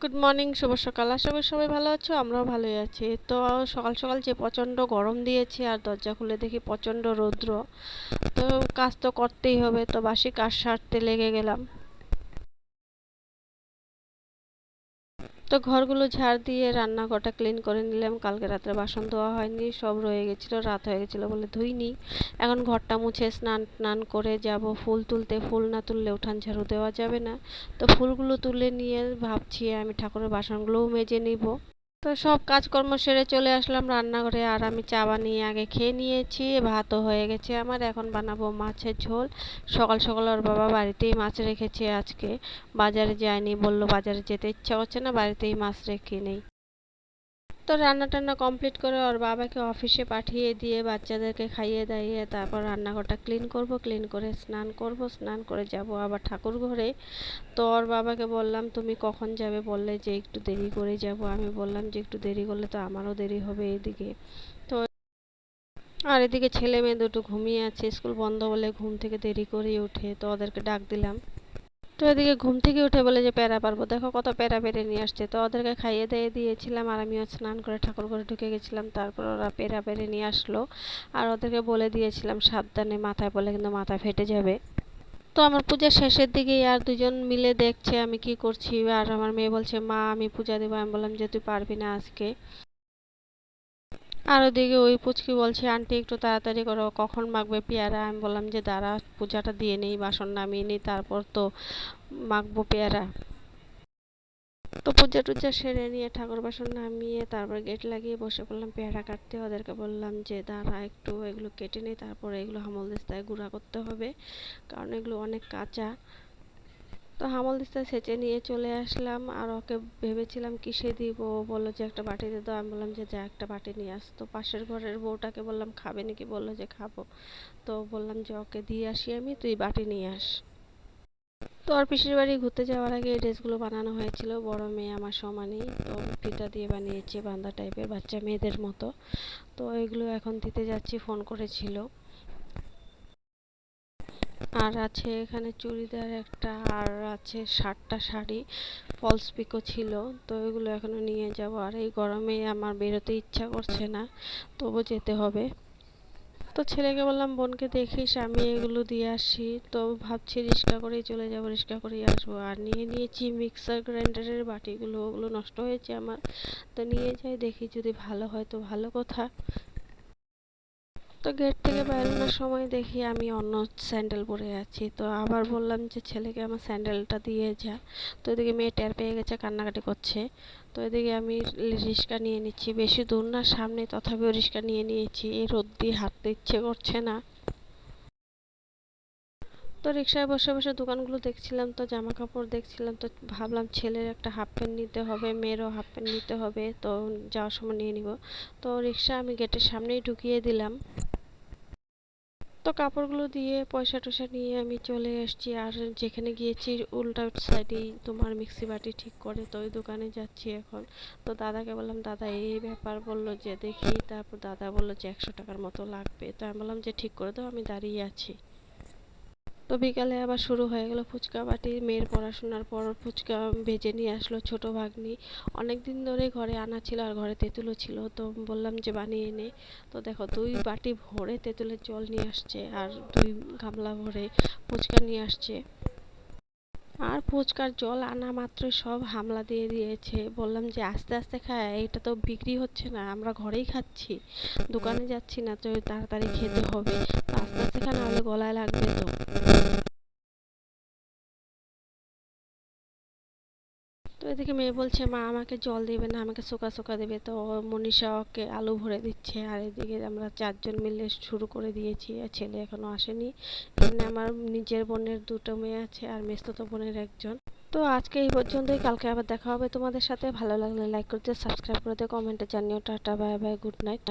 Good morning, শুভ সকাল। আশা করি সবাই ভালো আছো, আমরাও ভালোই আছি। তো সকাল সকাল যে প্রচণ্ড গরম দিয়েছে আর দরজা খুলে দেখি প্রচণ্ড রৌদ্র। তো কাজ তো করতেই হবে, তো বাসি কাজ সারতে লেগে গেলাম। তো ঘরগুলো ঝাড় দিয়ে রান্নাঘরটা ক্লিন করে নিলাম। কালকে রাত্রে বাসন ধোয়া হয়নি, সব রয়ে গেছিলো, রাত হয়ে গেছিলো বলে ধুইনি। এখন ঘরটা মুছে স্নান টান করে যাব ফুল তুলতে। ফুল না তুললে উঠান ঝাড়ু দেওয়া যাবে না। তো ফুলগুলো তুলে নিয়ে ভাবছি আমি ঠাকুরের বাসনগুলোও মেজে নিব। তো সব কাজকর্ম সেরে চলে আসলাম রান্নাঘরে, আর আমি চা বানিয়ে আগে খেয়ে নিয়েছি। ভাতও হয়ে গেছে আমার, এখন বানাবো মাছের ঝোল। সকাল সকাল ওর বাবা বাড়িতেই মাছ রেখেছে আজকে, বাজারে যায়নি, বললো বাজারে যেতে ইচ্ছা করছে না, বাড়িতেই মাছ রেখে নেই। তো রান্না টান্না কমপ্লিট করে ওর বাবাকে অফিসে পাঠিয়ে দিয়ে বাচ্চাদেরকে খাইয়ে দাইয়ে তারপর রান্নাঘরটা ক্লিন করব। ক্লিন করে স্নান করব, স্নান করে যাব আবার ঠাকুর ঘরে। তো ওর বাবাকে বললাম তুমি কখন যাবে, বললে যে একটু দেরি করে যাব। আমি বললাম যে একটু দেরি করলে তো আমারও দেরি হবে এদিকে। তো আর এদিকে ছেলে মেয়ে দুটো ঘুমিয়ে আছে, স্কুল বন্ধ বলে ঘুম থেকে দেরি করে ওঠে, তো ওদেরকে ডাক দিলাম। তো এদিকে ঘুম থেকে উঠে বলে যে প্যারা পারবো, দেখো কত প্যারা পেরে নিয়ে আসছে। তো ওদেরকে খাইয়ে দিয়ে দিয়েছিলাম আর আমিও স্নান করে ঠাকুর ঘরে ঢুকে গেছিলাম। তারপর ওরা প্যারা পেরে নিয়ে আসলো, আর ওদেরকে বলে দিয়েছিলাম সাবধানে মাথায় পড়লে কিন্তু মাথা ফেটে যাবে। তো আমার পূজা শেষের দিকেই আর দুজন মিলে দেখছে আমি কি করছি, আর আমার মেয়ে বলছে মা আমি পূজা দেবো। আমি বললাম যে তুই পারবি না আজকে। আর ওদিকে ওই পুচকি বলছে আন্টি একটু তাড়াতাড়ি করো, কখন মাখবে পেয়ারা। আমি বললাম যে দাঁড়া পূজাটা দিয়ে নেই, বাসন নামিয়ে নিই, তারপর তো মাখবো পেয়ারা। তো পূজা টুজা সেরে নিয়ে ঠাকুর বাসন নামিয়ে তারপর গেট লাগিয়ে বসে পড়লাম পেয়ারা কাটতে। ওদেরকে বললাম যে দাঁড়া একটু এগুলো কেটে নিই, তারপরে এগুলো হামালদিস্তায় গুঁড়া করতে হবে, কারণ এগুলো অনেক কাঁচা। তো হামালদিস্তায় ছেঁচে নিয়ে চলে আসলাম, আর ওকে ভেবেছিলাম কিসে দিব, ও বললো যে একটা বাটিতে দাও। আমি বললাম যে যা একটা বাটি নিয়ে আস। তো পাশের ঘরের বউটাকে বললাম খাবে নাকি, বললো যে খাবো। তো বললাম যে ওকে দিয়ে আসি আমি, তুই বাটি নিয়ে আস। তো ওর পিসির বাড়ি ঘুরতে যাওয়ার আগে এই ড্রেসগুলো বানানো হয়েছিল, বড় মেয়ে আমার সমানই, তো ফিতা দিয়ে বানিয়েছে বান্দা টাইপের বাচ্চা মেয়েদের মতো। তো এগুলো এখন দিতে যাচ্ছি, ফোন করেছিল। আর আছে এখানে চুড়িদার একটা, আর আছে 7টা শাড়ি, ফলস পিকো ছিল। তো এগুলো এখনো নিয়ে যাব, আর এই গরমে আমার বেরোতে ইচ্ছা করছে না, তবু যেতে হবে। তো ছেলেকে বললাম বোনকে দেখিস আমি এগুলো দিয়ে আসি। তো ভাবছি রিক্সা করেই চলে যাব, রিক্সা করেই আসবো। আর নিয়ে নিয়েছি মিক্সার গ্রাইন্ডারের বাটিগুলো, ওগুলো নষ্ট হয়েছে আমার। তো নিয়ে যাই, দেখি যদি ভালো হয় তো ভালো কথা। তো গেট থেকে বেরোনোর সময় দেখি আমি অন্য স্যান্ডেল পরে আছি। তো আবার বললাম যে ছেলেকে আমার স্যান্ডেলটা দিয়ে যা। তো এদিকে মেয়ে টের পেয়ে গেছে, কান্নাকাটি করছে। তো এদিকে আমি রিক্সা নিয়ে নিচ্ছি, বেশি দূর না সামনে, তথাপিও রিক্সা নিয়ে নিয়েছি, এই রোদ দিয়ে হাঁটতে ইচ্ছে করছে না। তো রিক্সায় বসে বসে দোকানগুলো দেখছিলাম, তো জামা কাপড় দেখছিলাম। তো ভাবলাম ছেলের একটা হাফ প্যান্ট নিতে হবে, মেয়েরও হাফ প্যান্ট নিতে হবে, তো যাওয়ার সময় নিয়ে নিব। তো রিক্সা আমি গেটের সামনেই ঢুকিয়ে দিলাম। তো কাপড়গুলো দিয়ে পয়সা টয়সা নিয়ে আমি চলে এসেছি, আর যেখানে গিয়েছি উল্টা সাইডেই তোমার মিক্সি বাটি ঠিক করে, তো ওই দোকানে যাচ্ছি এখন। তো দাদাকে বললাম দাদা এই ব্যাপার, বললো যে দেখি। তারপর দাদা বললো যে 100 টাকার মতো লাগবে। তো আমি বললাম যে ঠিক করে দাও, আমি দাঁড়িয়ে আছি। তো বিকালে আবার শুরু হয়ে গেল ফুচকা পার্টি। মেয়ের পড়াশোনার পর ফুচকা ভেজে নিয়ে আসলো ছোট ভাগ্নি। অনেক দিন ধরে ঘরে আনা ছিল, আর ঘরে তেঁতুলও ছিল, তো বললাম যে বানিয়ে নে। তো দেখো 2 বাটি ভরে তেঁতুলের জল নিয়ে আসছে, আর 2 গামলা ভরে ফুচকা নিয়ে আসছে। আর ফুচকার জল আনা মাত্র সব হামলা দিয়ে দিয়েছে। বললাম যে আস্তে আস্তে খায়, এটা তো বিক্রি হচ্ছে না, আমরা ঘরেই খাচ্ছি, দোকানে যাচ্ছি না, তো তাড়াতাড়ি খেতে হবে। তো আস্তে আস্তে খা, নাহলে গলায় লাগবে তো। তো এদিকে মেয়ে বলছে মা আমাকে জল দেবে না, আমাকে শুকা শুকা দেবে। তো মনীষা ওকে আলু ভরে দিচ্ছে, আর এদিকে আমরা 4জন মিলে শুরু করে দিয়েছি, আর ছেলে এখনো আসেনি। এখানে আমার নিজের বোনের 2টো মেয়ে আছে, আর মেসতুতো বোনের একজন। তো আজকে এই পর্যন্তই, কালকে আবার দেখা হবে তোমাদের সাথে। ভালো লাগলে লাইক করতে, সাবস্ক্রাইব করে দিও, কমেন্টে জানিও। Tata, bye bye, good night.